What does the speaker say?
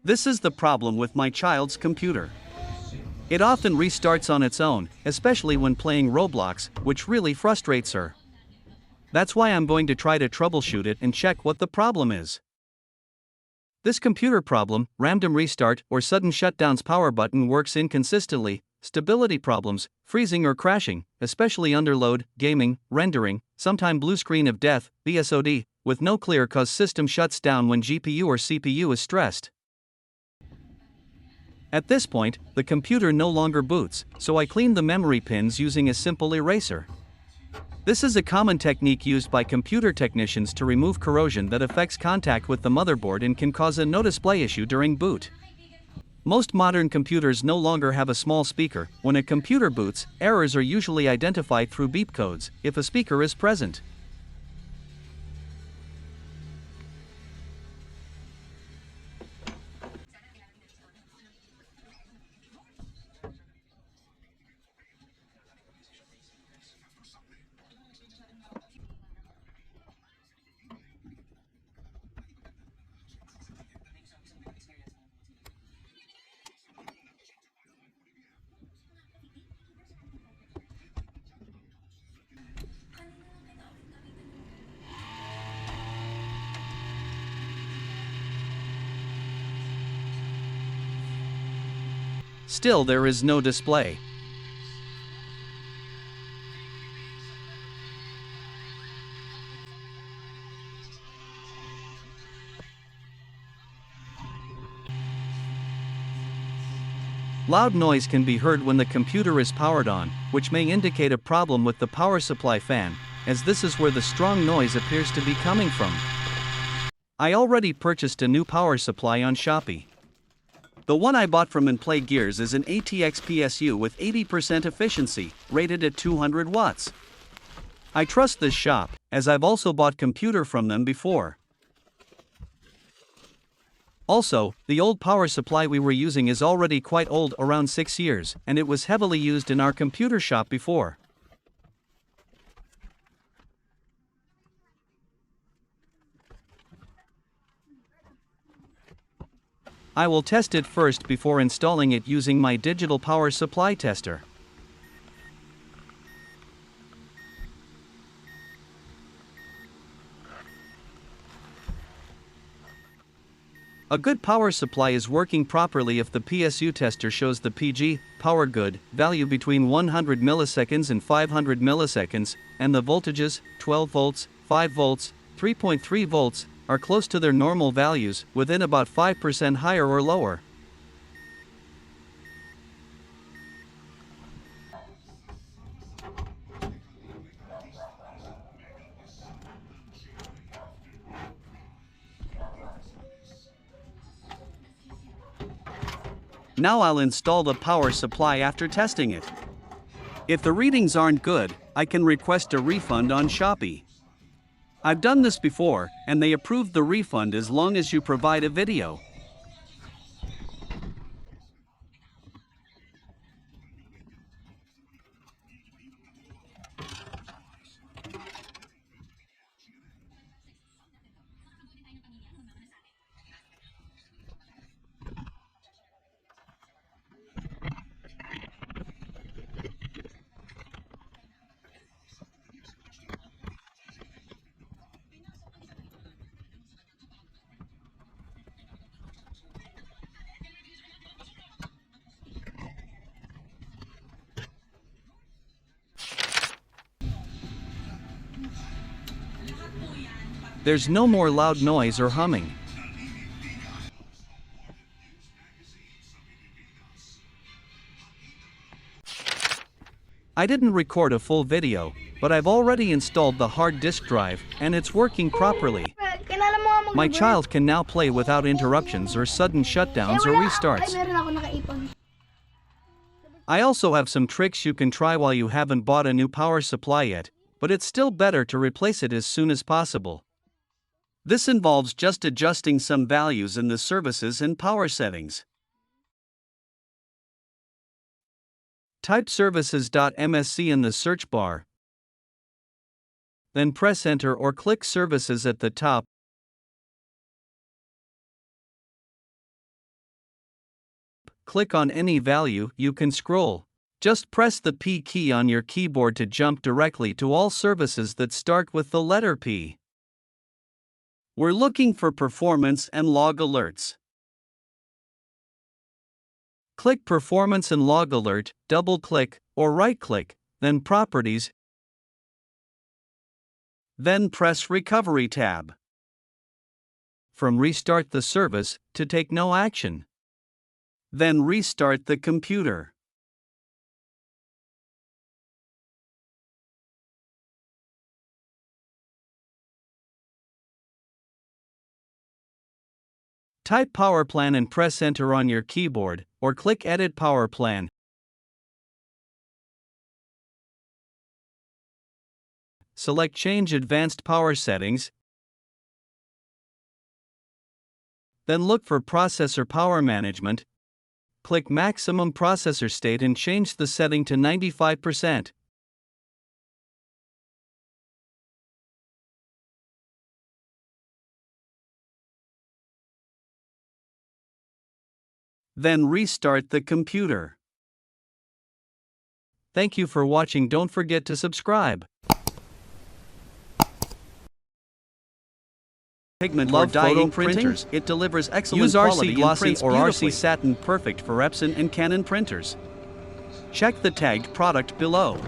This is the problem with my child's computer. It often restarts on its own, especially when playing Roblox, which really frustrates her. That's why I'm going to try to troubleshoot it and check what the problem is. This computer problem, random restart or sudden shutdowns power button works inconsistently, stability problems, freezing or crashing, especially under load, gaming, rendering, sometime blue screen of death, BSOD, with no clear cause system shuts down when GPU or CPU is stressed. At this point, the computer no longer boots, so I clean the memory pins using a simple eraser. This is a common technique used by computer technicians to remove corrosion that affects contact with the motherboard and can cause a no display issue during boot. Most modern computers no longer have a small speaker. When a computer boots, errors are usually identified through beep codes, if a speaker is present. Still, there is no display. Loud noise can be heard when the computer is powered on, which may indicate a problem with the power supply fan, as this is where the strong noise appears to be coming from. I already purchased a new power supply on Shopee. The one I bought from Play Gears is an ATX PSU with 80% efficiency, rated at 200 watts. I trust this shop, as I've also bought computer from them before. Also, the old power supply we were using is already quite old, around 6 years, and it was heavily used in our computer shop before. I will test it first before installing it using my digital power supply tester. A good power supply is working properly if the PSU tester shows the PG, power good, value between 100 milliseconds and 500 milliseconds, and the voltages, 12 volts, 5 volts, 3.3 volts, are close to their normal values, within about 5% higher or lower. Now I'll install the power supply after testing it. If the readings aren't good, I can request a refund on Shopee. I've done this before, and they approved the refund as long as you provide a video. There's no more loud noise or humming. I didn't record a full video, but I've already installed the hard disk drive, and it's working properly. My child can now play without interruptions or sudden shutdowns or restarts. I also have some tricks you can try while you haven't bought a new power supply yet, but it's still better to replace it as soon as possible. This involves just adjusting some values in the services and power settings. Type services.msc in the search bar. Then press enter or click services at the top. Click on any value, you can scroll. Just press the P key on your keyboard to jump directly to all services that start with the letter P. We're looking for performance and log alerts. Click Performance and Log Alert, double-click, or right-click, then Properties. Then press Recovery tab. From Restart the service to take no action. Then restart the computer. Type Power Plan and press Enter on your keyboard, or click Edit Power Plan. Select Change Advanced Power Settings. Then look for Processor Power Management. Click Maximum Processor State and change the setting to 95%. Then restart the computer. Thank you for watching. Don't forget to subscribe. Pigment Love or dyeing photo printing? printers. It delivers excellent Use quality RC and Glossy prints or beautifully. RC Satin, perfect for Epson and Canon printers. Check the tagged product below.